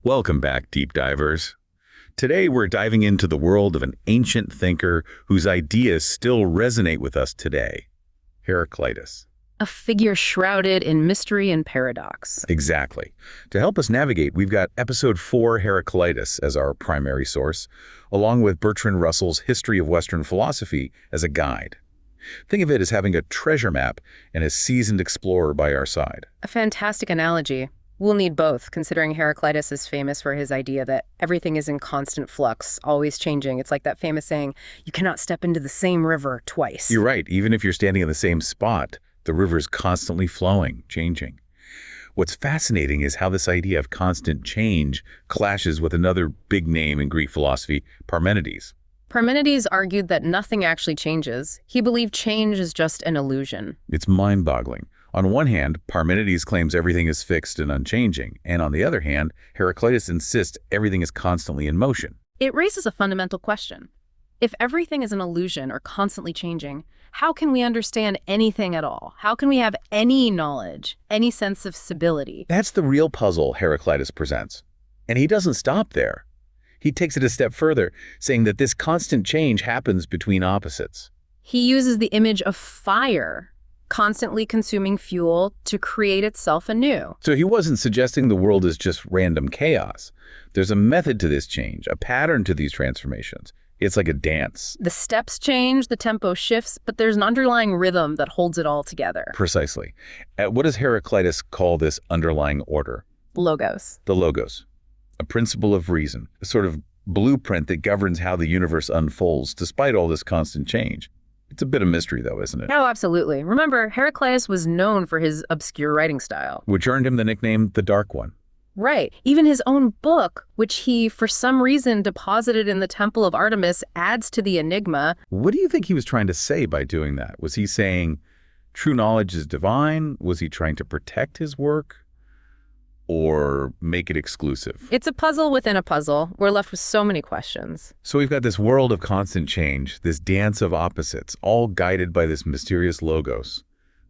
Welcome back, deep divers. Today we're diving into the world of an ancient thinker whose ideas still resonate with us today, Heraclitus. A figure shrouded in mystery and paradox. Exactly. To help us navigate, we've got episode 4, Heraclitus, as our primary source, along with Bertrand Russell's History of Western Philosophy as a guide. Think of it as having a treasure map and a seasoned explorer by our side. A fantastic analogy. We'll need both, considering Heraclitus is famous for his idea that everything is in constant flux, always changing. It's like that famous saying, you cannot step into the same river twice. You're right. Even if you're standing in the same spot, the river is constantly flowing, changing. What's fascinating is how this idea of constant change clashes with another big name in Greek philosophy, Parmenides. Parmenides argued that nothing actually changes. He believed change is just an illusion. It's mind-boggling. On one hand, Parmenides claims everything is fixed and unchanging, and on the other hand, Heraclitus insists everything is constantly in motion. It raises a fundamental question. If everything is an illusion or constantly changing, how can we understand anything at all? How can we have any knowledge, any sense of stability? That's the real puzzle Heraclitus presents. And he doesn't stop there. He takes it a step further, saying that this constant change happens between opposites. He uses the image of fire, constantly consuming fuel to create itself anew. So he wasn't suggesting the world is just random chaos. There's a method to this change, a pattern to these transformations. It's like a dance. The steps change, the tempo shifts, but there's an underlying rhythm that holds it all together. Precisely. What does Heraclitus call this underlying order? Logos. The logos, a principle of reason, a sort of blueprint that governs how the universe unfolds despite all this constant change. It's a bit of mystery, though, isn't it? Oh, absolutely. Remember, Heraclitus was known for his obscure writing style. Which earned him the nickname the Dark One. Right. Even his own book, which he, for some reason, deposited in the Temple of Artemis, adds to the enigma. What do you think he was trying to say by doing that? Was he saying true knowledge is divine? Was he trying to protect his work? Or make it exclusive? It's a puzzle within a puzzle. We're left with so many questions. So we've got this world of constant change, this dance of opposites, all guided by this mysterious logos.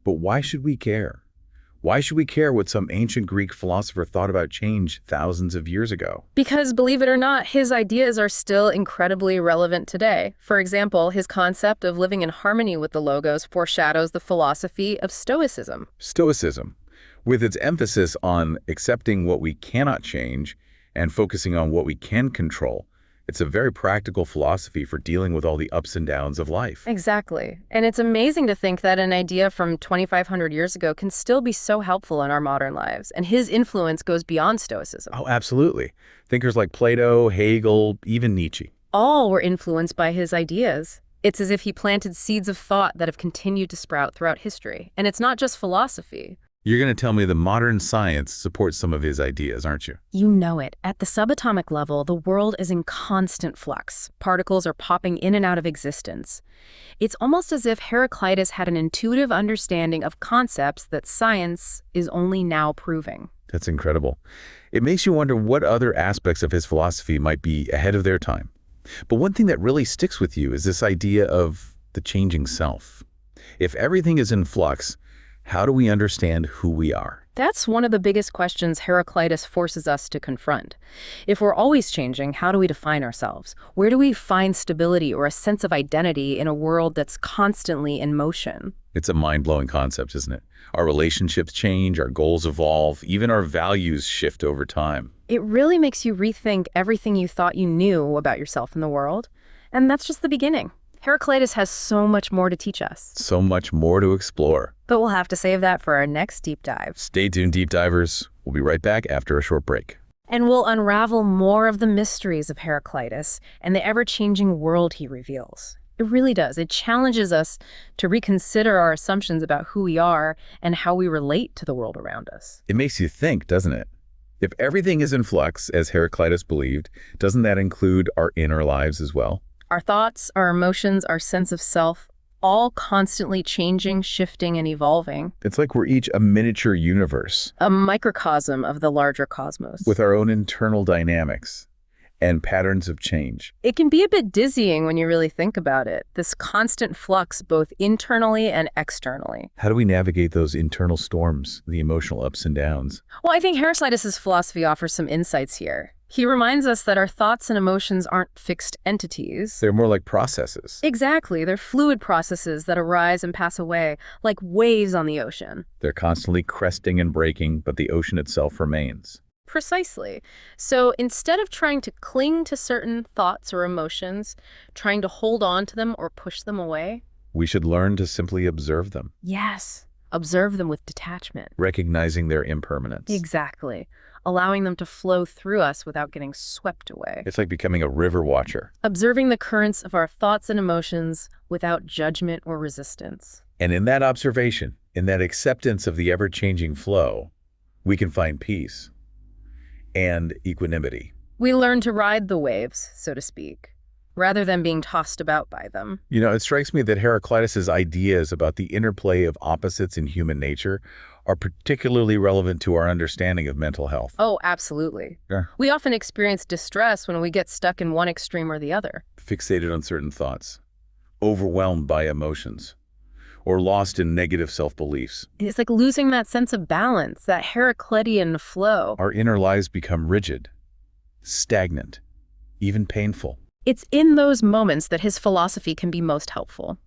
But why should we care? Why should we care what some ancient Greek philosopher thought about change thousands of years ago? Because, believe it or not, his ideas are still incredibly relevant today. For example, his concept of living in harmony with the logos foreshadows the philosophy of Stoicism. Stoicism, with its emphasis on accepting what we cannot change and focusing on what we can control. It's a very practical philosophy for dealing with all the ups and downs of life. Exactly. And it's amazing to think that an idea from 2,500 years ago can still be so helpful in our modern lives. And his influence goes beyond Stoicism. Oh, absolutely. Thinkers like Plato, Hegel, even Nietzsche. All were influenced by his ideas. It's as if he planted seeds of thought that have continued to sprout throughout history. And it's not just philosophy. You're going to tell me the modern science supports some of his ideas, aren't you? You know it. At the subatomic level, the world is in constant flux. Particles are popping in and out of existence. It's almost as if Heraclitus had an intuitive understanding of concepts that science is only now proving. That's incredible. It makes you wonder what other aspects of his philosophy might be ahead of their time. But one thing that really sticks with you is this idea of the changing self. If everything is in flux, how do we understand who we are? That's one of the biggest questions Heraclitus forces us to confront. If we're always changing, how do we define ourselves? Where do we find stability or a sense of identity in a world that's constantly in motion? It's a mind-blowing concept, isn't it? Our relationships change, our goals evolve, even our values shift over time. It really makes you rethink everything you thought you knew about yourself and the world. And that's just the beginning. Heraclitus has so much more to teach us. So much more to explore. But we'll have to save that for our next deep dive. Stay tuned, deep divers. We'll be right back after a short break. And we'll unravel more of the mysteries of Heraclitus and the ever-changing world he reveals. It really does. It challenges us to reconsider our assumptions about who we are and how we relate to the world around us. It makes you think, doesn't it? If everything is in flux, as Heraclitus believed, doesn't that include our inner lives as well? Our thoughts, our emotions, our sense of self, all constantly changing, shifting, and evolving. It's like we're each a miniature universe. A microcosm of the larger cosmos. With our own internal dynamics. and patterns of change. It can be a bit dizzying when you really think about it, this constant flux both internally and externally. How do we navigate those internal storms, the emotional ups and downs? Well, I think Heraclitus' philosophy offers some insights here. He reminds us that our thoughts and emotions aren't fixed entities. They're more like processes. Exactly. They're fluid processes that arise and pass away, like waves on the ocean. They're constantly cresting and breaking, but the ocean itself remains. Precisely. So instead of trying to cling to certain thoughts or emotions, trying to hold on to them or push them away, We should learn to simply observe them, yes, observe them with detachment. recognizing their impermanence. Exactly. Allowing them to flow through us without getting swept away. It's like becoming a river watcher. Observing the currents of our thoughts and emotions without judgment or resistance. And in that observation, in that acceptance of the ever-changing flow, we can find peace and equanimity. We learn to ride the waves, so to speak, rather than being tossed about by them. You know, it strikes me that Heraclitus' ideas about the interplay of opposites in human nature are particularly relevant to our understanding of mental health. Oh, absolutely. Yeah. We often experience distress when we get stuck in one extreme or the other. Fixated on certain thoughts, overwhelmed by emotions, or lost in negative self-beliefs. It's like losing that sense of balance, that Heraclitean flow. Our inner lives become rigid, stagnant, even painful. It's in those moments that his philosophy can be most helpful.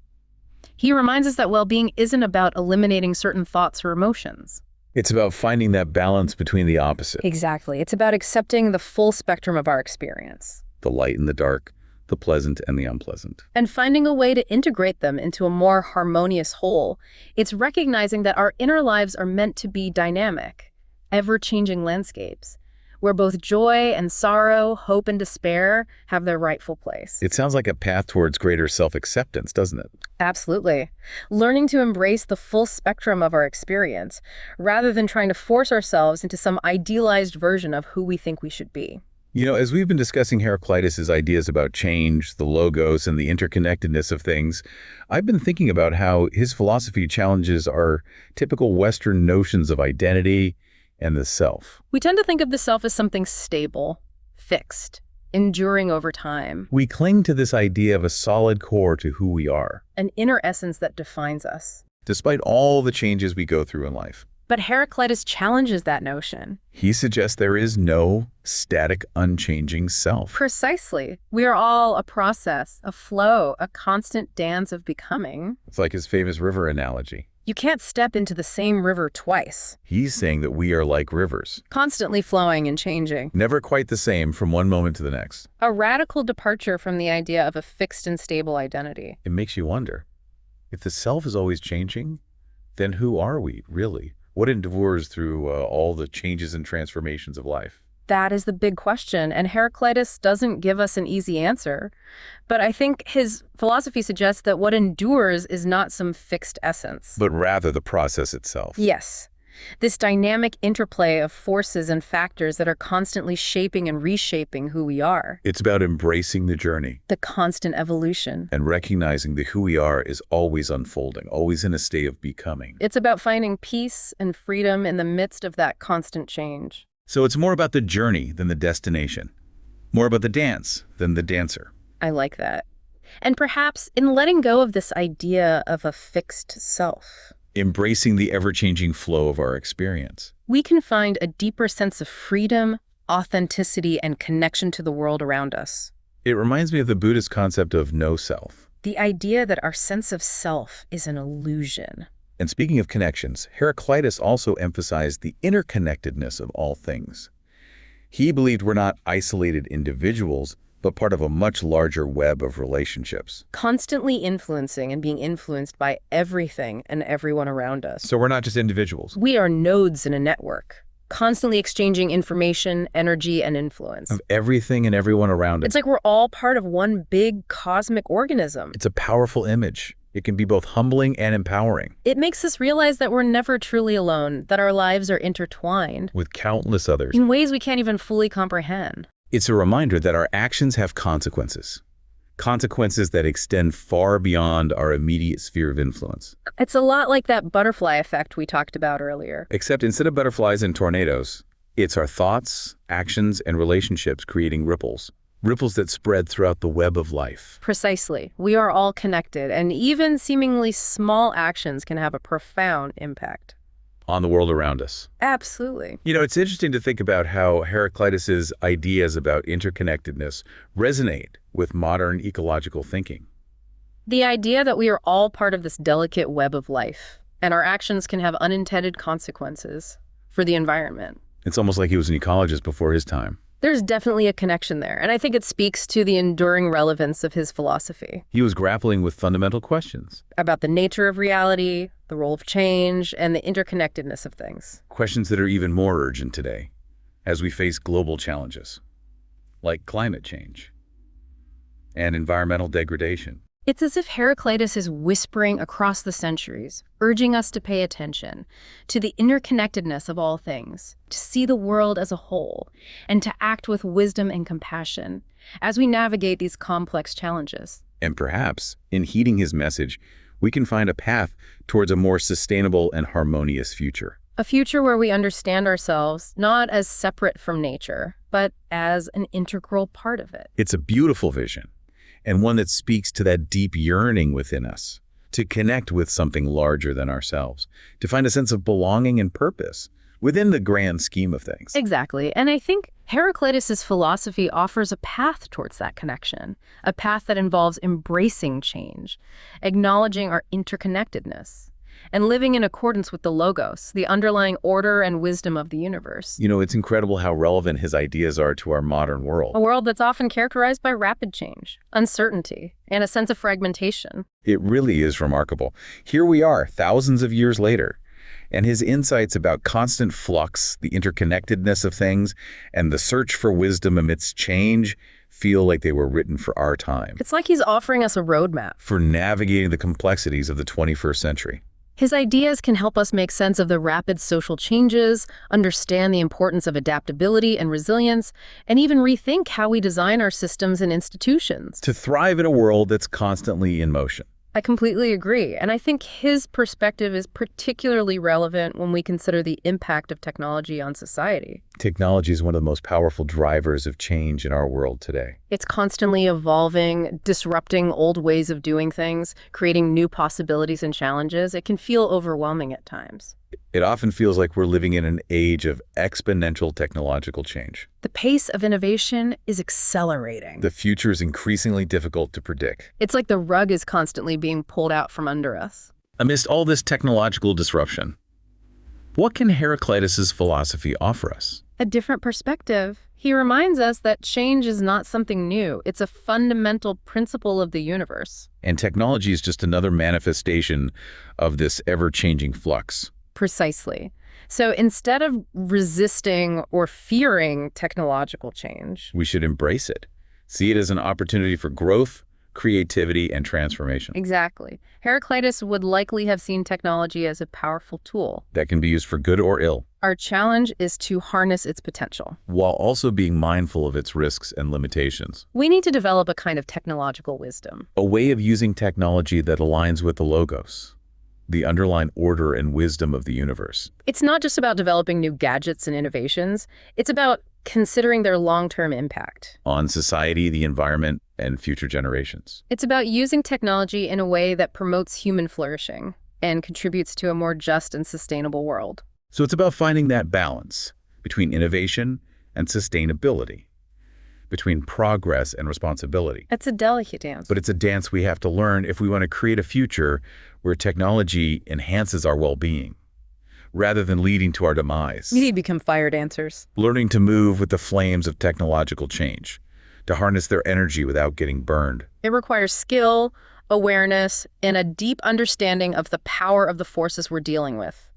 He reminds us that well-being isn't about eliminating certain thoughts or emotions. It's about finding that balance between the opposite, Exactly. It's about accepting the full spectrum of our experience the light and the dark, the pleasant and the unpleasant. and finding a way to integrate them into a more harmonious whole. It's recognizing that our inner lives are meant to be dynamic, ever-changing landscapes, where both joy and sorrow, hope and despair have their rightful place. It sounds like a path towards greater self-acceptance, doesn't it? Absolutely. Learning to embrace the full spectrum of our experience, rather than trying to force ourselves into some idealized version of who we think we should be. You know, as we've been discussing Heraclitus' ideas about change, the logos, and the interconnectedness of things, I've been thinking about how his philosophy challenges our typical Western notions of identity and the self. We tend to think of the self as something stable, fixed, enduring over time, We cling to this idea of a solid core to who we are, an inner essence that defines us. despite all the changes we go through in life. But Heraclitus challenges that notion. He suggests there is no static, unchanging self. Precisely. We are all a process, a flow, a constant dance of becoming. It's like his famous river analogy. You can't step into the same river twice, He's saying that we are like rivers, constantly flowing and changing. never quite the same from one moment to the next. A radical departure from the idea of a fixed and stable identity. It makes you wonder, if the self is always changing, then who are we, really? What endures through all the changes and transformations of life? That is the big question, and Heraclitus doesn't give us an easy answer. But I think his philosophy suggests that what endures is not some fixed essence. But rather the process itself. Yes, this dynamic interplay of forces and factors that are constantly shaping and reshaping who we are. It's about embracing the journey The constant evolution. and recognizing that who we are is always unfolding, always in a state of becoming. It's about finding peace and freedom in the midst of that constant change. So it's more about the journey than the destination, more about the dance than the dancer. I like that. And perhaps in letting go of this idea of a fixed self, Embracing the ever-changing flow of our experience. we can find a deeper sense of freedom, authenticity, and connection to the world around us. It reminds me of the Buddhist concept of no self. The idea that our sense of self is an illusion. And speaking of connections, Heraclitus also emphasized the interconnectedness of all things. He believed we're not isolated individuals, but part of a much larger web of relationships. Constantly influencing and being influenced by everything and everyone around us. So we're not just individuals. We are nodes in a network, constantly exchanging information, energy, and influence. Of everything and everyone around us. It's like we're all part of one big cosmic organism. It's a powerful image. It can be both humbling and empowering, It makes us realize that we're never truly alone, that our lives are intertwined with countless others. in ways we can't even fully comprehend. It's a reminder that our actions have consequences. Consequences that extend far beyond our immediate sphere of influence. It's a lot like that butterfly effect we talked about earlier. Except instead of butterflies and tornadoes, it's our thoughts, actions, and relationships creating ripples. Ripples that spread throughout the web of life. Precisely. We are all connected, and even seemingly small actions can have a profound impact. On the world around us. Absolutely. It's interesting to think about how Heraclitus's ideas about interconnectedness resonate with modern ecological thinking. The idea that we are all part of this delicate web of life, and our actions can have unintended consequences for the environment. It's almost like he was an ecologist before his time. There's definitely a connection there, and I think it speaks to the enduring relevance of his philosophy. He was grappling with fundamental questions. About the nature of reality, the role of change, and the interconnectedness of things. Questions that are even more urgent today as we face global challenges, like climate change and environmental degradation. It's as if Heraclitus is whispering across the centuries, urging us to pay attention to the interconnectedness of all things, to see the world as a whole, and to act with wisdom and compassion as we navigate these complex challenges. And perhaps, in heeding his message, we can find a path towards a more sustainable and harmonious future. A future where we understand ourselves not as separate from nature, but as an integral part of it. It's a beautiful vision, and one that speaks to that deep yearning within us, to connect with something larger than ourselves, to find a sense of belonging and purpose within the grand scheme of things. Exactly. And I think Heraclitus's philosophy offers a path towards that connection, a path that involves embracing change, acknowledging our interconnectedness, and living in accordance with the logos, the underlying order and wisdom of the universe. It's incredible how relevant his ideas are to our modern world. A world that's often characterized by rapid change, uncertainty, and a sense of fragmentation. It really is remarkable. Here we are, thousands of years later, and his insights about constant flux, the interconnectedness of things, and the search for wisdom amidst change feel like they were written for our time. It's like he's offering us a roadmap for navigating the complexities of the 21st century. His ideas can help us make sense of the rapid social changes, understand the importance of adaptability and resilience, and even rethink how we design our systems and institutions. To thrive in a world that's constantly in motion. I completely agree, and I think his perspective is particularly relevant when we consider the impact of technology on society. Technology is one of the most powerful drivers of change in our world today. It's constantly evolving, disrupting old ways of doing things, creating new possibilities and challenges. It can feel overwhelming at times. It often feels like we're living in an age of exponential technological change. The pace of innovation is accelerating. The future is increasingly difficult to predict. It's like the rug is constantly being pulled out from under us. Amidst all this technological disruption, what can Heraclitus's philosophy offer us? A different perspective. He reminds us that change is not something new. It's a fundamental principle of the universe. And technology is just another manifestation of this ever-changing flux. Precisely. So instead of resisting or fearing technological change, we should embrace it. See it as an opportunity for growth, creativity, and transformation. Exactly. Heraclitus would likely have seen technology as a powerful tool that can be used for good or ill. Our challenge is to harness its potential, while also being mindful of its risks and limitations. We need to develop a kind of technological wisdom. A way of using technology that aligns with the logos, the underlying order and wisdom of the universe. It's not just about developing new gadgets and innovations. It's about considering their long-term impact on society, the environment, and future generations. It's about using technology in a way that promotes human flourishing and contributes to a more just and sustainable world. So it's about finding that balance between innovation and sustainability, between progress and responsibility. It's a delicate dance. But it's a dance we have to learn if we want to create a future where technology enhances our well-being, rather than leading to our demise. We need to become fire dancers. Learning to move with the flames of technological change, to harness their energy without getting burned. It requires skill, awareness, and a deep understanding of the power of the forces we're dealing with.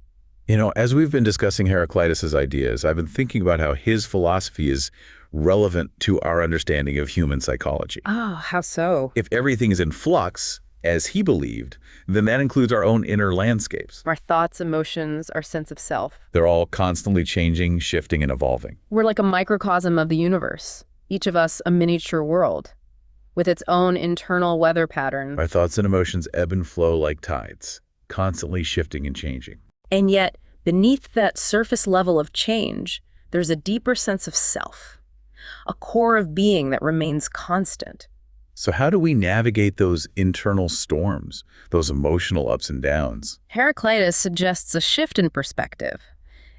As we've been discussing Heraclitus's ideas, I've been thinking about how his philosophy is relevant to our understanding of human psychology. Oh, how so? If everything is in flux, as he believed, then that includes our own inner landscapes. Our thoughts, emotions, our sense of self. They're all constantly changing, shifting, and evolving. We're like a microcosm of the universe, each of us a miniature world, with its own internal weather patterns. Our thoughts and emotions ebb and flow like tides, constantly shifting and changing. And yet, beneath that surface level of change, there's a deeper sense of self. a core of being that remains constant. So how do we navigate those internal storms, those emotional ups and downs? Heraclitus suggests a shift in perspective.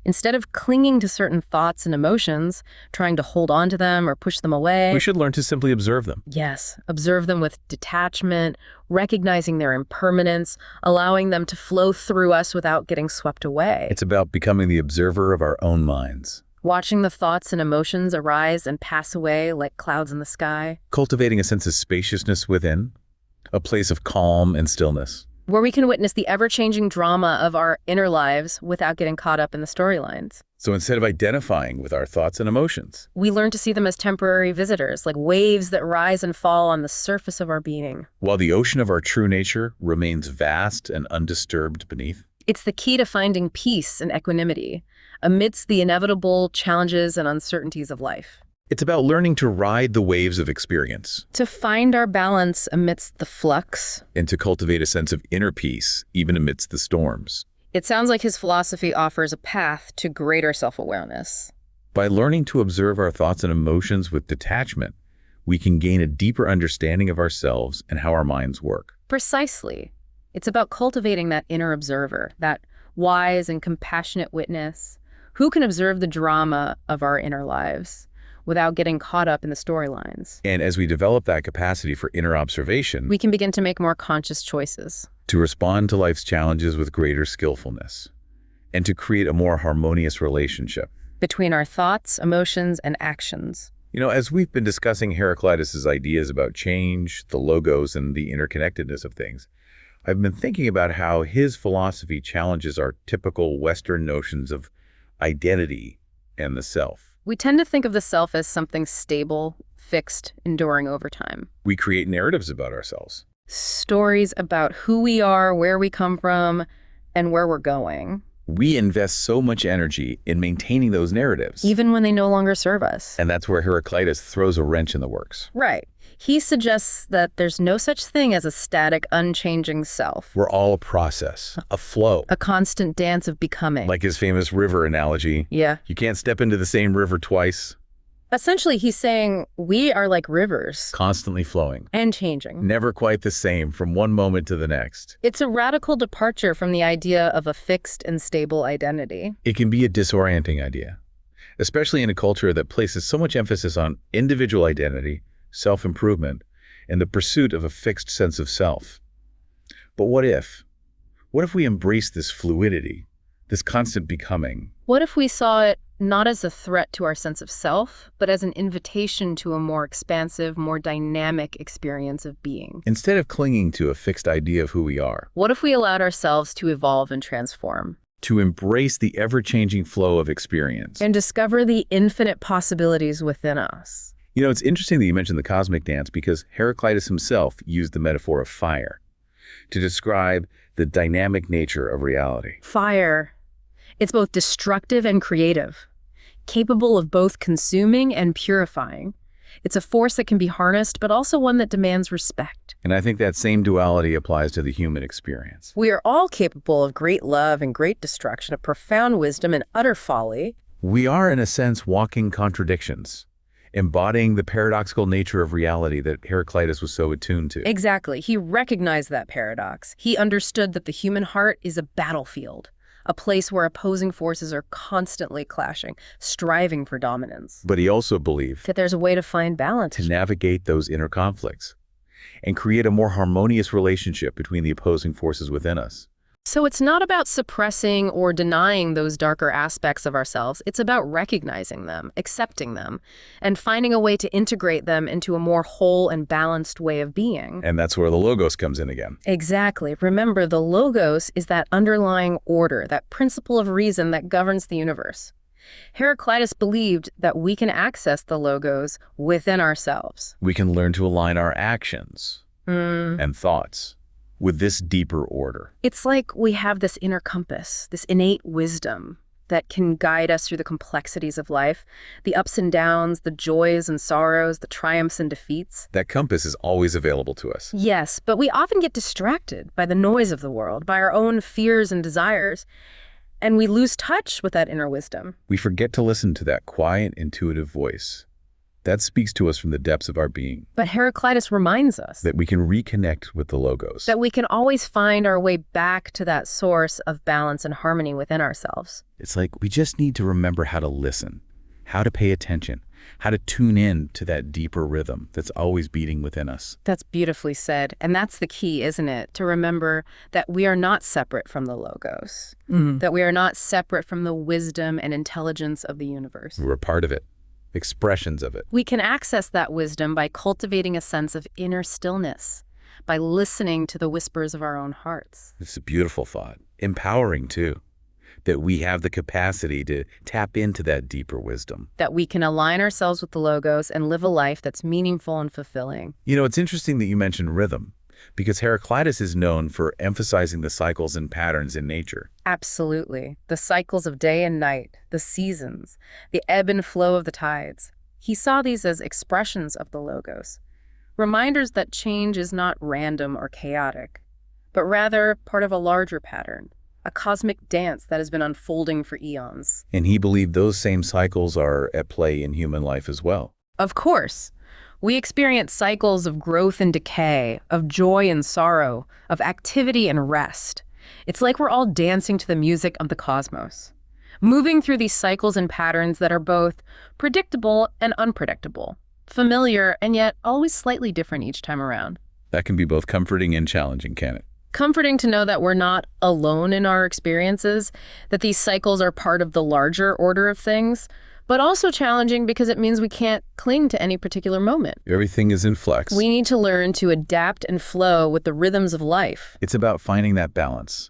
Instead of clinging to certain thoughts and emotions, trying to hold on to them or push them away, We should learn to simply observe them. yes, observe them with detachment, recognizing their impermanence, allowing them to flow through us without getting swept away. It's about becoming the observer of our own minds, Watching the thoughts and emotions arise and pass away like clouds in the sky, cultivating a sense of spaciousness within, a place of calm and stillness. where we can witness the ever-changing drama of our inner lives without getting caught up in the storylines. So instead of identifying with our thoughts and emotions, We learn to see them as temporary visitors, like waves that rise and fall on the surface of our being. while the ocean of our true nature remains vast and undisturbed beneath, It's the key to finding peace and equanimity amidst the inevitable challenges and uncertainties of life. it's about learning to ride the waves of experience To find our balance amidst the flux. and to cultivate a sense of inner peace even amidst the storms. It sounds like his philosophy offers a path to greater self-awareness. By learning to observe our thoughts and emotions with detachment, we can gain a deeper understanding of ourselves and how our minds work. Precisely. It's about cultivating that inner observer, that wise and compassionate witness who can observe the drama of our inner lives without getting caught up in the storylines. And as we develop that capacity for inner observation, We can begin to make more conscious choices. to respond to life's challenges with greater skillfulness, and to create a more harmonious relationship. Between our thoughts, emotions, and actions. You know, as we've been discussing Heraclitus' ideas about change, the logos, and the interconnectedness of things, I've been thinking about how his philosophy challenges our typical Western notions of identity and the self. We tend to think of the self as something stable, fixed, enduring over time. We create narratives about ourselves. Stories about who we are, where we come from, and where we're going, We invest so much energy in maintaining those narratives. even when they no longer serve us. And that's where Heraclitus throws a wrench in the works. Right. He suggests that there's no such thing as a static, unchanging self, We're all a process, a flow. a constant dance of becoming. Like his famous river analogy. Yeah. You can't step into the same river twice, Essentially, he's saying we are like rivers constantly flowing. and changing. Never quite the same from one moment to the next. It's a radical departure from the idea of a fixed and stable identity. It can be a disorienting idea, especially in a culture that places so much emphasis on individual identity, self-improvement, and the pursuit of a fixed sense of self. But what if? What if we embrace this fluidity, this constant becoming? What if we saw it not as a threat to our sense of self, but as an invitation to a more expansive, more dynamic experience of being? Instead of clinging to a fixed idea of who we are, What if we allowed ourselves to evolve and transform? to embrace the ever-changing flow of experience. And discover the infinite possibilities within us. You know, it's interesting that you mentioned the cosmic dance because Heraclitus himself used the metaphor of fire to describe the dynamic nature of reality. Fire. It's both destructive and creative, capable of both consuming and purifying. It's a force that can be harnessed, but also one that demands respect. And I think that same duality applies to the human experience. We are all capable of great love and great destruction, of profound wisdom and utter folly. We are, in a sense, walking contradictions, embodying the paradoxical nature of reality that Heraclitus was so attuned to. Exactly. He recognized that paradox. He understood that the human heart is a battlefield, a place where opposing forces are constantly clashing, striving for dominance. But he also believed That there's a way to find balance. to navigate those inner conflicts and create a more harmonious relationship between the opposing forces within us. So it's not about suppressing or denying those darker aspects of ourselves. It's about recognizing them, accepting them, and finding a way to integrate them into a more whole and balanced way of being. And that's where the logos comes in again. Exactly. Remember, the logos is that underlying order, that principle of reason that governs the universe. Heraclitus believed that we can access the logos within ourselves. We can learn to align our actions and thoughts with this deeper order. It's like we have this inner compass, this innate wisdom that can guide us through the complexities of life, the ups and downs, the joys and sorrows, the triumphs and defeats. That compass is always available to us. Yes, but we often get distracted by the noise of the world, by our own fears and desires, and we lose touch with that inner wisdom. We forget to listen to that quiet, intuitive voice That speaks to us from the depths of our being, But Heraclitus reminds us that we can reconnect with the logos. that we can always find our way back to that source of balance and harmony within ourselves. It's like we just need to remember how to listen, how to pay attention, how to tune in to that deeper rhythm that's always beating within us. That's beautifully said. And that's the key, isn't it? To remember that we are not separate from the logos, that we are not separate from the wisdom and intelligence of the universe. We're a part of it, expressions of it. We can access that wisdom by cultivating a sense of inner stillness, by listening to the whispers of our own hearts. It's a beautiful thought, empowering too, that we have the capacity to tap into that deeper wisdom. That we can align ourselves with the logos and live a life that's meaningful and fulfilling. You know, it's interesting that you mentioned rhythm, because Heraclitus is known for emphasizing the cycles and patterns in nature. Absolutely. The cycles of day and night, the seasons, the ebb and flow of the tides. He saw these as expressions of the logos, reminders that change is not random or chaotic, but rather part of a larger pattern, a cosmic dance that has been unfolding for eons. And he believed those same cycles are at play in human life as well. Of course, we experience cycles of growth and decay, of joy and sorrow, of activity and rest. It's like we're all dancing to the music of the cosmos, moving through these cycles and patterns that are both predictable and unpredictable, familiar and yet always slightly different each time around. That can be both comforting and challenging, can it? Comforting to know that we're not alone in our experiences, that these cycles are part of the larger order of things, but also challenging because it means we can't cling to any particular moment. Everything is in flux. We need to learn to adapt and flow with the rhythms of life. It's about finding that balance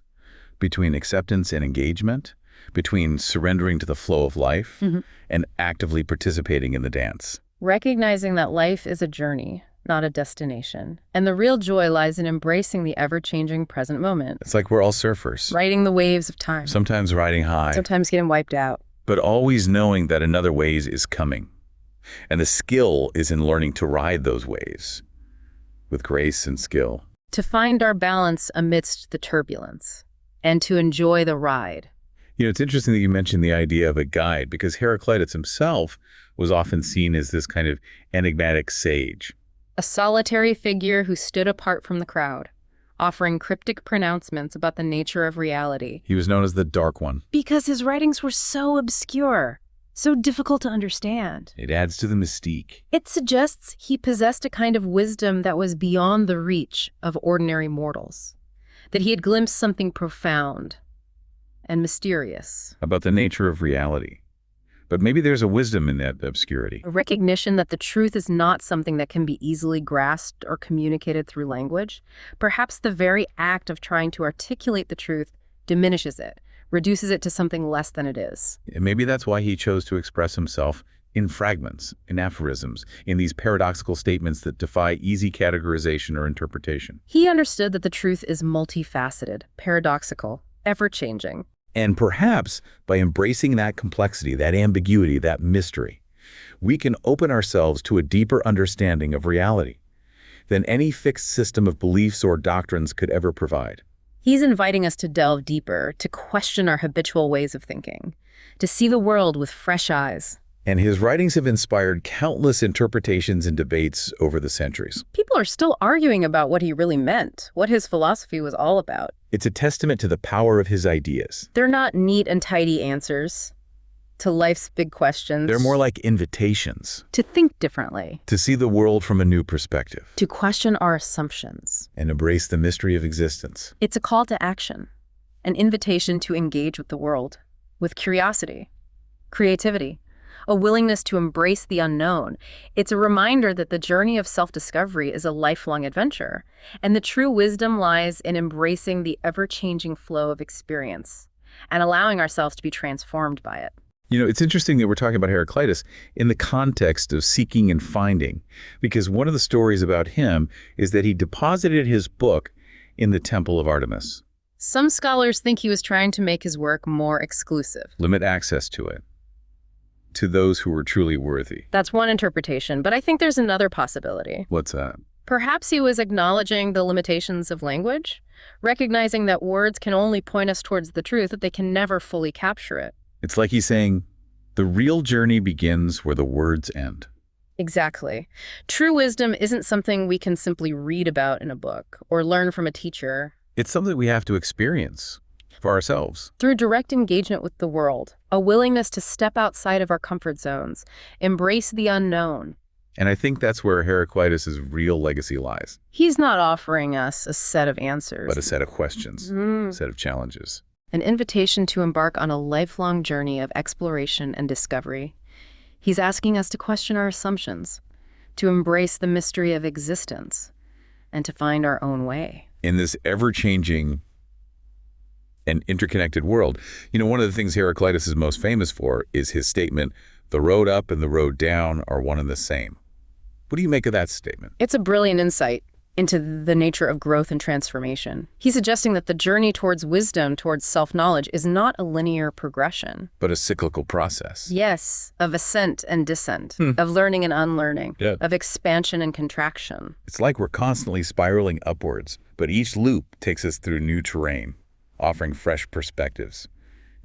between acceptance and engagement, between surrendering to the flow of life and actively participating in the dance. Recognizing that life is a journey, not a destination. And the real joy lies in embracing the ever-changing present moment. It's like we're all surfers, Riding the waves of time. sometimes riding high, Sometimes getting wiped out. but always knowing that another wave is coming. And the skill is in learning to ride those waves with grace and skill. To find our balance amidst the turbulence. And to enjoy the ride. You know, it's interesting that you mentioned the idea of a guide, because Heraclitus himself was often seen as this kind of enigmatic sage. A solitary figure who stood apart from the crowd, offering cryptic pronouncements about the nature of reality. He was known as the Dark One. Because his writings were so obscure, so difficult to understand. It adds to the mystique. It suggests he possessed a kind of wisdom that was beyond the reach of ordinary mortals, that he had glimpsed something profound and mysterious. About the nature of reality. But maybe there's a wisdom in that obscurity. A recognition that the truth is not something that can be easily grasped or communicated through language. Perhaps the very act of trying to articulate the truth diminishes it, reduces it to something less than it is. And maybe that's why he chose to express himself in fragments, in aphorisms, in these paradoxical statements that defy easy categorization or interpretation. He understood that the truth is multifaceted, paradoxical, ever-changing. And perhaps by embracing that complexity, that ambiguity, that mystery, we can open ourselves to a deeper understanding of reality than any fixed system of beliefs or doctrines could ever provide. He's inviting us to delve deeper, to question our habitual ways of thinking, to see the world with fresh eyes. And his writings have inspired countless interpretations and debates over the centuries. People are still arguing about what he really meant, what his philosophy was all about. It's a testament to the power of his ideas. They're not neat and tidy answers to life's big questions. They're more like invitations to think differently, to see the world from a new perspective to question our assumptions. and embrace the mystery of existence. It's a call to action, an invitation to engage with the world, with curiosity, creativity, a willingness to embrace the unknown. It's a reminder that the journey of self-discovery is a lifelong adventure, and the true wisdom lies in embracing the ever-changing flow of experience and allowing ourselves to be transformed by it. You know, it's interesting that we're talking about Heraclitus in the context of seeking and finding, because one of the stories about him is that he deposited his book in the Temple of Artemis. Some scholars think he was trying to make his work more exclusive. Limit access to it, to those who were truly worthy. That's one interpretation, but I think there's another possibility. What's that? Perhaps he was acknowledging the limitations of language, recognizing that words can only point us towards the truth, that they can never fully capture it. It's like he's saying, the real journey begins where the words end. Exactly. True wisdom isn't something we can simply read about in a book or learn from a teacher. It's something we have to experience for ourselves. Through direct engagement with the world, a willingness to step outside of our comfort zones, embrace the unknown. And I think that's where Heraclitus' real legacy lies, He's not offering us a set of answers, but a set of questions, a set of challenges. an invitation to embark on a lifelong journey of exploration and discovery. He's asking us to question our assumptions, to embrace the mystery of existence, and to find our own way. In this ever-changing and interconnected world, one of the things Heraclitus is most famous for is his statement, "The road up and the road down are one and the same." What do you make of that statement? It's a brilliant insight into the nature of growth and transformation. He's suggesting that the journey towards wisdom, towards self-knowledge, is not a linear progression. But a cyclical process. Yes, of ascent and descent, of learning and unlearning, Yeah. of expansion and contraction. It's like we're constantly spiraling upwards, but each loop takes us through new terrain, offering fresh perspectives,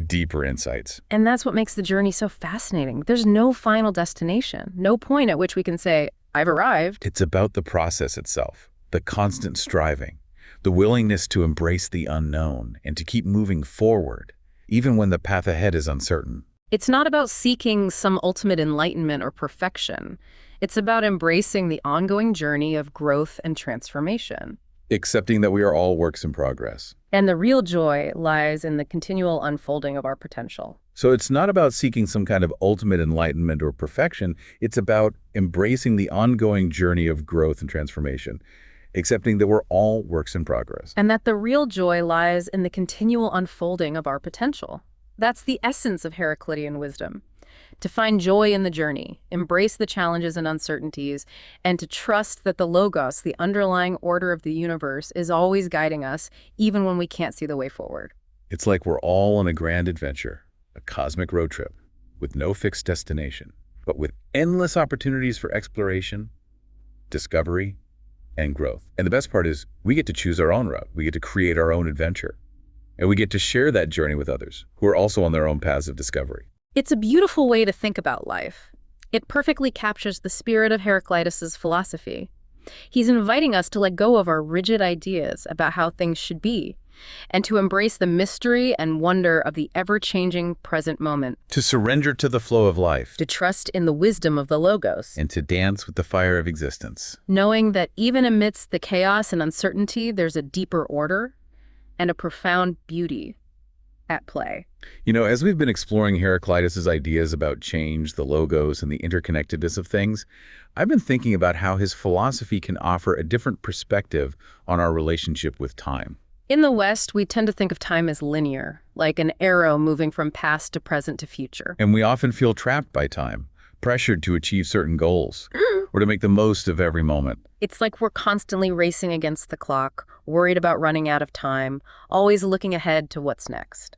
deeper insights. And that's what makes the journey so fascinating. There's no final destination, no point at which we can say, I've arrived. It's about the process itself, the constant striving, the willingness to embrace the unknown and to keep moving forward, even when the path ahead is uncertain. It's not about seeking some ultimate enlightenment or perfection. It's about embracing the ongoing journey of growth and transformation. Accepting that we are all works in progress. And the real joy lies in the continual unfolding of our potential. So it's not about seeking some kind of ultimate enlightenment or perfection. It's about embracing the ongoing journey of growth and transformation, accepting that we're all works in progress. And that the real joy lies in the continual unfolding of our potential. That's the essence of Heraclitean wisdom. To find joy in the journey, embrace the challenges and uncertainties, and to trust that the Logos, the underlying order of the universe, is always guiding us, even when we can't see the way forward. It's like we're all on a grand adventure, a cosmic road trip, with no fixed destination, but with endless opportunities for exploration, discovery, and growth. And the best part is, we get to choose our own route. We get to create our own adventure. And we get to share that journey with others, who are also on their own paths of discovery. It's a beautiful way to think about life. It perfectly captures the spirit of Heraclitus' philosophy. He's inviting us to let go of our rigid ideas about how things should be, and to embrace the mystery and wonder of the ever-changing present moment, To surrender to the flow of life, to trust in the wisdom of the Logos, and to dance with the fire of existence. knowing that even amidst the chaos and uncertainty, there's a deeper order and a profound beauty at play. As we've been exploring Heraclitus' ideas about change, the Logos, and the interconnectedness of things, I've been thinking about how his philosophy can offer a different perspective on our relationship with time. In the West, we tend to think of time as linear, like an arrow moving from past to present to future. And we often feel trapped by time, pressured to achieve certain goals, or to make the most of every moment. It's like we're constantly racing against the clock, worried about running out of time, always looking ahead to what's next.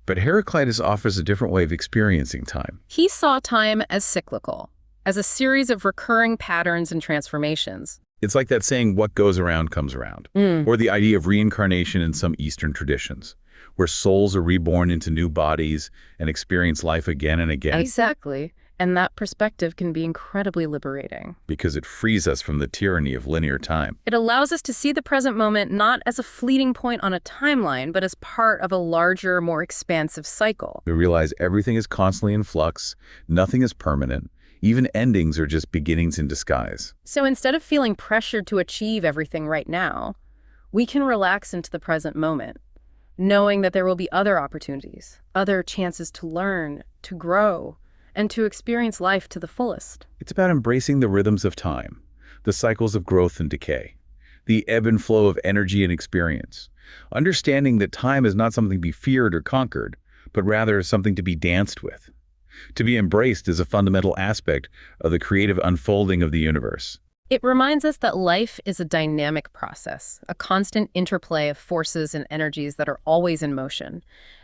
But Heraclitus offers a different way of experiencing time. He saw time as cyclical, as a series of recurring patterns and transformations. It's like that saying, what goes around comes around, or the idea of reincarnation in some Eastern traditions, where souls are reborn into new bodies and experience life again and again. Exactly. And that perspective can be incredibly liberating. Because it frees us from the tyranny of linear time. It allows us to see the present moment not as a fleeting point on a timeline, but as part of a larger, more expansive cycle. We realize everything is constantly in flux, nothing is permanent, even endings are just beginnings in disguise. So instead of feeling pressured to achieve everything right now, we can relax into the present moment, knowing that there will be other opportunities, other chances to learn, to grow, and to experience life to the fullest. It's about embracing the rhythms of time, the cycles of growth and decay, the ebb and flow of energy and experience, understanding that time is not something to be feared or conquered, but rather something to be danced with. To be embraced is a fundamental aspect of the creative unfolding of the universe. It reminds us that life is a dynamic process, a constant interplay of forces and energies that are always in motion.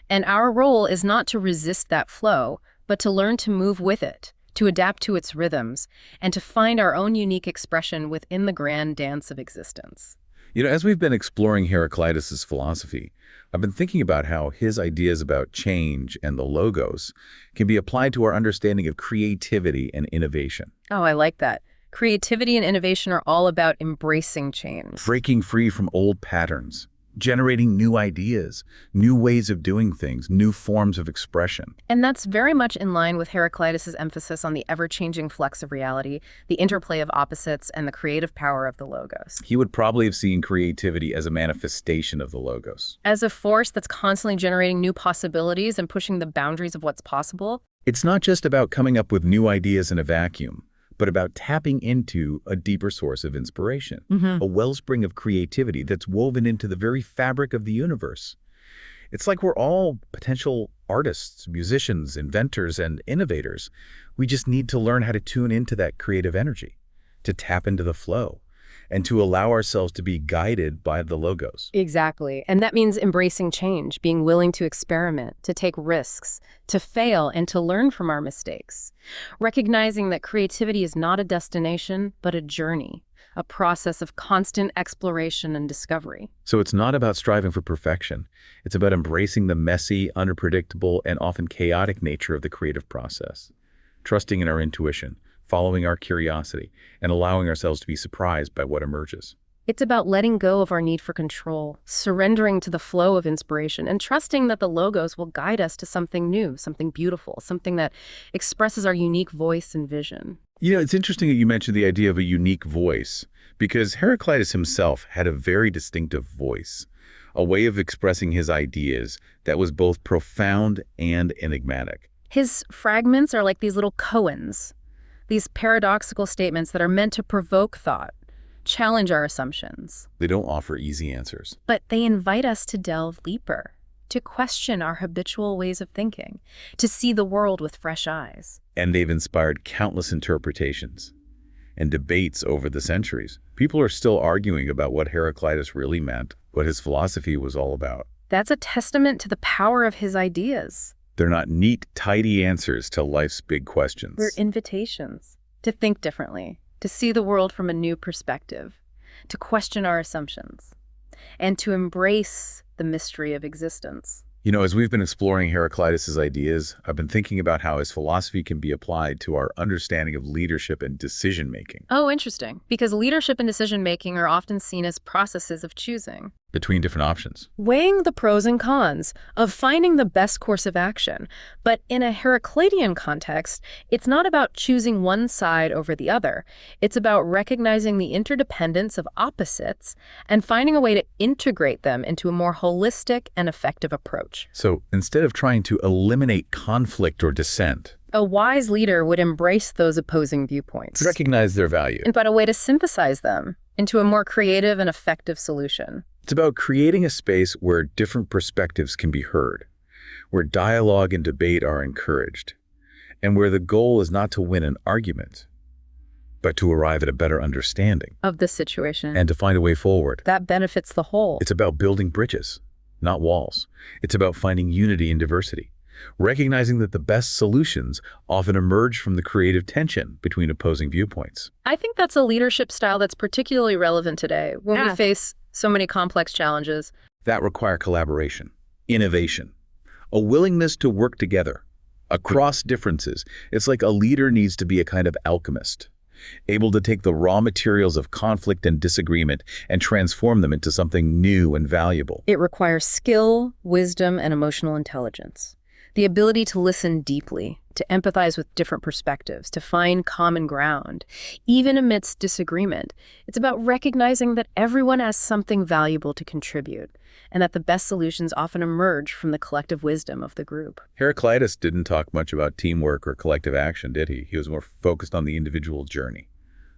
And our role is not to resist that flow, but to learn to move with it, to adapt to its rhythms, and to find our own unique expression within the grand dance of existence. As we've been exploring Heraclitus' philosophy, I've been thinking about how his ideas about change and the logos can be applied to our understanding of creativity and innovation. Oh, I like that. Creativity and innovation are all about embracing change. Breaking free from old patterns, generating new ideas, new ways of doing things, new forms of expression. And that's very much in line with Heraclitus' emphasis on the ever-changing flux of reality, the interplay of opposites, and the creative power of the logos. He would probably have seen creativity as a manifestation of the logos. As a force that's constantly generating new possibilities and pushing the boundaries of what's possible. It's not just about coming up with new ideas in a vacuum, but about tapping into a deeper source of inspiration, a wellspring of creativity that's woven into the very fabric of the universe. It's like we're all potential artists, musicians, inventors, and innovators. We just need to learn how to tune into that creative energy, to tap into the flow, and to allow ourselves to be guided by the logos. Exactly. And that means embracing change, being willing to experiment, to take risks, to fail, and to learn from our mistakes. Recognizing that creativity is not a destination, but a journey, a process of constant exploration and discovery. So it's not about striving for perfection. It's about embracing the messy, unpredictable, and often chaotic nature of the creative process. Trusting in our intuition, following our curiosity, and allowing ourselves to be surprised by what emerges. It's about letting go of our need for control, surrendering to the flow of inspiration, and trusting that the logos will guide us to something new, something beautiful, something that expresses our unique voice and vision. It's interesting that you mentioned the idea of a unique voice, because Heraclitus himself had a very distinctive voice, a way of expressing his ideas that was both profound and enigmatic. His fragments are like these little koans, these paradoxical statements that are meant to provoke thought, challenge our assumptions. They don't offer easy answers. But they invite us to delve deeper, to question our habitual ways of thinking, to see the world with fresh eyes. And they've inspired countless interpretations and debates over the centuries. People are still arguing about what Heraclitus really meant, what his philosophy was all about. That's a testament to the power of his ideas. They're not neat, tidy answers to life's big questions. They're invitations to think differently, to see the world from a new perspective, to question our assumptions, and to embrace the mystery of existence. As we've been exploring Heraclitus' ideas, I've been thinking about how his philosophy can be applied to our understanding of leadership and decision-making. Oh, interesting. Because leadership and decision-making are often seen as processes of choosing between different options. Weighing the pros and cons of finding the best course of action. But in a Heraclitean context, it's not about choosing one side over the other. It's about recognizing the interdependence of opposites and finding a way to integrate them into a more holistic and effective approach. So instead of trying to eliminate conflict or dissent, a wise leader would embrace those opposing viewpoints, recognize their value, and find a way to synthesize them into a more creative and effective solution. It's about creating a space where different perspectives can be heard, where dialogue and debate are encouraged, and where the goal is not to win an argument, but to arrive at a better understanding of the situation and to find a way forward that benefits the whole. It's about building bridges, not walls. It's about finding unity in diversity, recognizing that the best solutions often emerge from the creative tension between opposing viewpoints. I think that's a leadership style that's particularly relevant today when we face so many complex challenges. That require collaboration, innovation, a willingness to work together across differences. It's like a leader needs to be a kind of alchemist, able to take the raw materials of conflict and disagreement and transform them into something new and valuable. It requires skill, wisdom, and emotional intelligence. The ability to listen deeply, to empathize with different perspectives, to find common ground, even amidst disagreement. It's about recognizing that everyone has something valuable to contribute, and that the best solutions often emerge from the collective wisdom of the group. Heraclitus didn't talk much about teamwork or collective action, did he? He was more focused on the individual journey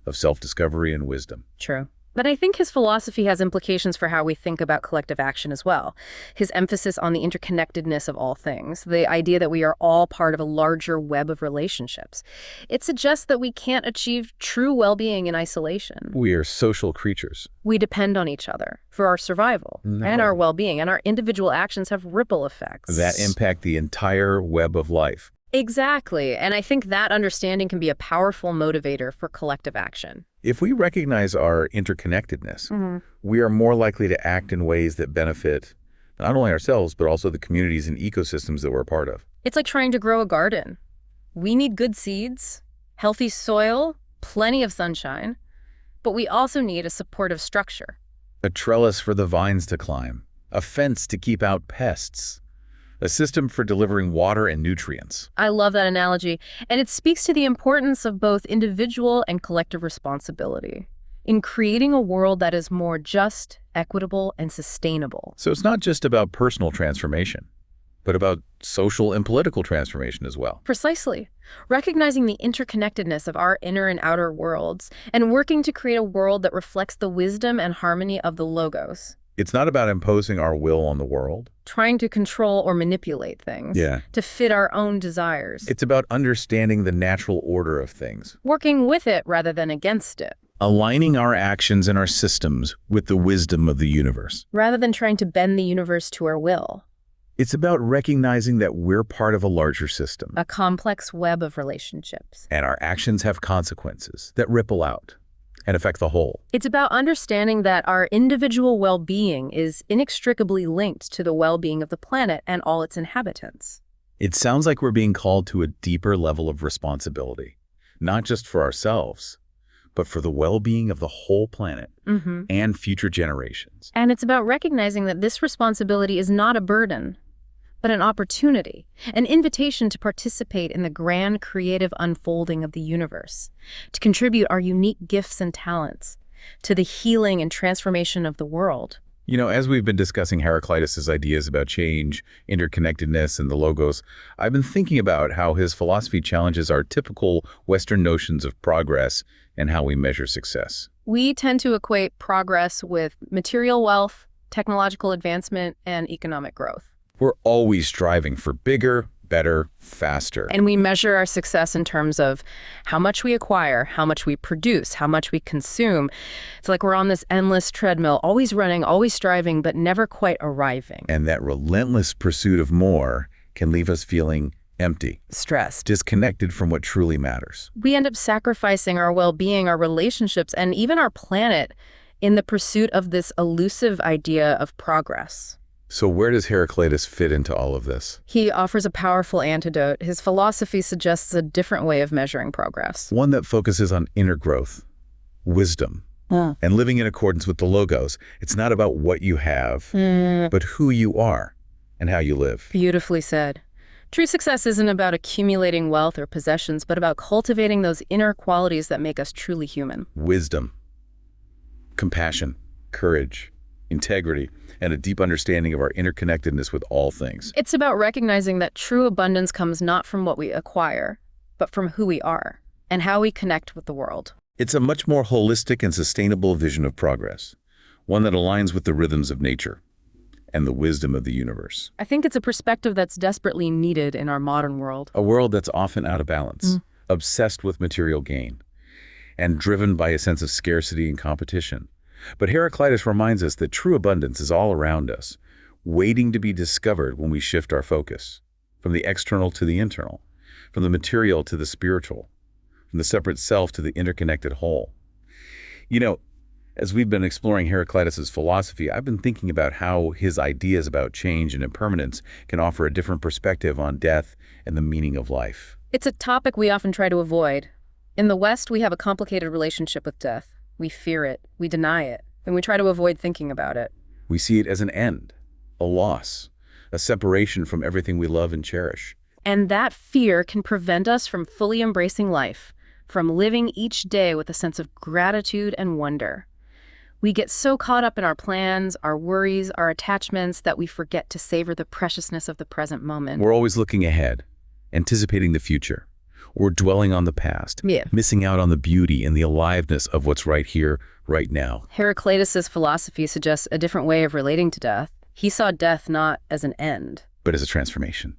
of self-discovery and wisdom. True. But I think his philosophy has implications for how we think about collective action as well. His emphasis on the interconnectedness of all things, the idea that we are all part of a larger web of relationships. It suggests that we can't achieve true well-being in isolation. We are social creatures. We depend on each other for our survival and our well-being, and our individual actions have ripple effects that impact the entire web of life. Exactly, and I think that understanding can be a powerful motivator for collective action. If we recognize our interconnectedness, Mhm. we are more likely to act in ways that benefit not only ourselves, but also the communities and ecosystems that we're a part of. It's like trying to grow a garden. We need good seeds, healthy soil, plenty of sunshine, but we also need a supportive structure. A trellis for the vines to climb, a fence to keep out pests, a system for delivering water and nutrients. I love that analogy, and it speaks to the importance of both individual and collective responsibility in creating a world that is more just, equitable, and sustainable. So it's not just about personal transformation, but about social and political transformation as well. Precisely. Recognizing the interconnectedness of our inner and outer worlds and working to create a world that reflects the wisdom and harmony of the Logos. It's not about imposing our will on the world. Trying to control or manipulate things Yeah. to fit our own desires. It's about understanding the natural order of things, Working with it rather than against it, aligning our actions and our systems with the wisdom of the universe. rather than trying to bend the universe to our will. It's about recognizing that we're part of a larger system, A complex web of relationships. and our actions have consequences that ripple out and affect the whole. It's about understanding that our individual well-being is inextricably linked to the well-being of the planet and all its inhabitants. It sounds like we're being called to a deeper level of responsibility, not just for ourselves, but for the well-being of the whole planet and future generations. And it's about recognizing that this responsibility is not a burden, but an opportunity, an invitation to participate in the grand creative unfolding of the universe, to contribute our unique gifts and talents to the healing and transformation of the world. You know, as we've been discussing Heraclitus's ideas about change, interconnectedness, and the Logos, I've been thinking about how his philosophy challenges our typical Western notions of progress and how we measure success. We tend to equate progress with material wealth, technological advancement, and economic growth. We're always striving for bigger, better, faster. And we measure our success in terms of how much we acquire, how much we produce, how much we consume. It's like we're on this endless treadmill, always running, always striving, but never quite arriving. And that relentless pursuit of more can leave us feeling empty, Stressed. disconnected from what truly matters. We end up sacrificing our well-being, our relationships, and even our planet in the pursuit of this elusive idea of progress. So where does Heraclitus fit into all of this? He offers a powerful antidote. His philosophy suggests a different way of measuring progress. One that focuses on inner growth, wisdom, and living in accordance with the Logos. It's not about what you have, but who you are and how you live. Beautifully said. True success isn't about accumulating wealth or possessions, but about cultivating those inner qualities that make us truly human. Wisdom, compassion, courage, integrity, and a deep understanding of our interconnectedness with all things. It's about recognizing that true abundance comes not from what we acquire, but from who we are and how we connect with the world. It's a much more holistic and sustainable vision of progress, one that aligns with the rhythms of nature and the wisdom of the universe. I think it's a perspective that's desperately needed in our modern world. A world that's often out of balance, obsessed with material gain, and driven by a sense of scarcity and competition. But Heraclitus reminds us that true abundance is all around us, waiting to be discovered when we shift our focus from the external to the internal, from the material to the spiritual, from the separate self to the interconnected whole. You know, as we've been exploring Heraclitus's philosophy, I've been thinking about how his ideas about change and impermanence can offer a different perspective on death and the meaning of life. It's a topic we often try to avoid. In the West, we have a complicated relationship with death. We fear it, we deny it, and we try to avoid thinking about it. We see it as an end, a loss, a separation from everything we love and cherish. And that fear can prevent us from fully embracing life, from living each day with a sense of gratitude and wonder. We get so caught up in our plans, our worries, our attachments that we forget to savor the preciousness of the present moment. We're always looking ahead, anticipating the future. We're dwelling on the past, missing out on the beauty and the aliveness of what's right here, right now. Heraclitus's philosophy suggests a different way of relating to death. He saw death not as an end, but as a transformation,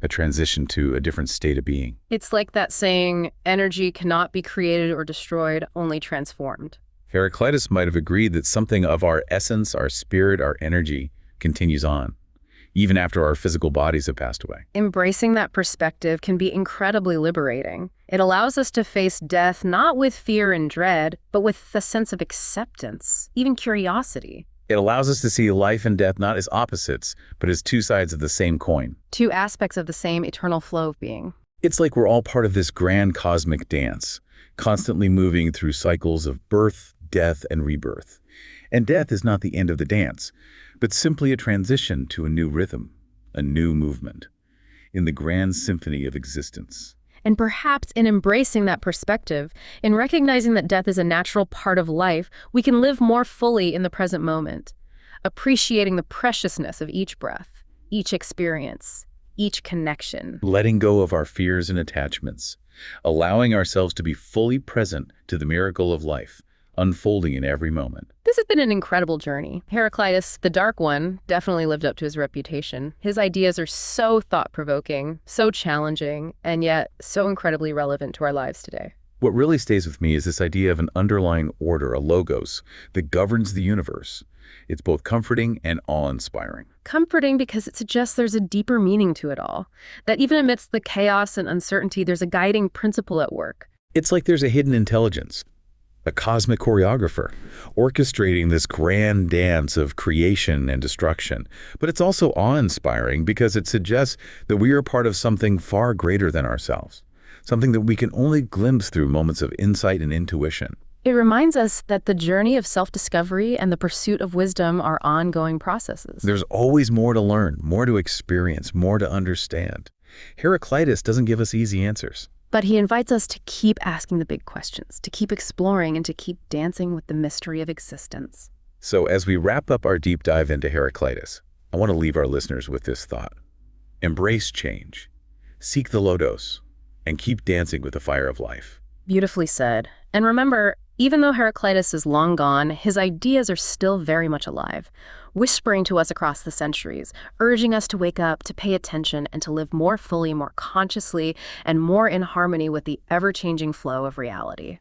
a transition to a different state of being. It's like that saying, energy cannot be created or destroyed, only transformed. Heraclitus might have agreed that something of our essence, our spirit, our energy continues on. even after our physical bodies have passed away. Embracing that perspective can be incredibly liberating. It allows us to face death not with fear and dread, but with a sense of acceptance, even curiosity. It allows us to see life and death not as opposites, but as two sides of the same coin. Two aspects of the same eternal flow of being. It's like we're all part of this grand cosmic dance, constantly moving through cycles of birth, death, and rebirth. And death is not the end of the dance, but simply a transition to a new rhythm, a new movement, in the grand symphony of existence. And perhaps in embracing that perspective, in recognizing that death is a natural part of life, we can live more fully in the present moment, appreciating the preciousness of each breath, each experience, each connection. Letting go of our fears and attachments, allowing ourselves to be fully present to the miracle of life, unfolding in every moment. This has been an incredible journey. Heraclitus, the Dark One, definitely lived up to his reputation. His ideas are so thought-provoking, so challenging, and yet so incredibly relevant to our lives today. What really stays with me is this idea of an underlying order, a logos, that governs the universe. It's both comforting and awe-inspiring. Comforting because it suggests there's a deeper meaning to it all, that even amidst the chaos and uncertainty, there's a guiding principle at work. It's like there's a hidden intelligence, a cosmic choreographer, orchestrating this grand dance of creation and destruction. But it's also awe-inspiring because it suggests that we are part of something far greater than ourselves, something that we can only glimpse through moments of insight and intuition. It reminds us that the journey of self-discovery and the pursuit of wisdom are ongoing processes. There's always more to learn, more to experience, more to understand. Heraclitus doesn't give us easy answers. But he invites us to keep asking the big questions, to keep exploring, and to keep dancing with the mystery of existence. So as we wrap up our deep dive into Heraclitus, I want to leave our listeners with this thought. Embrace change, seek the lodos, and keep dancing with the fire of life. Beautifully said. And remember, even though Heraclitus is long gone, his ideas are still very much alive, whispering to us across the centuries, urging us to wake up, to pay attention, and to live more fully, more consciously, and more in harmony with the ever-changing flow of reality.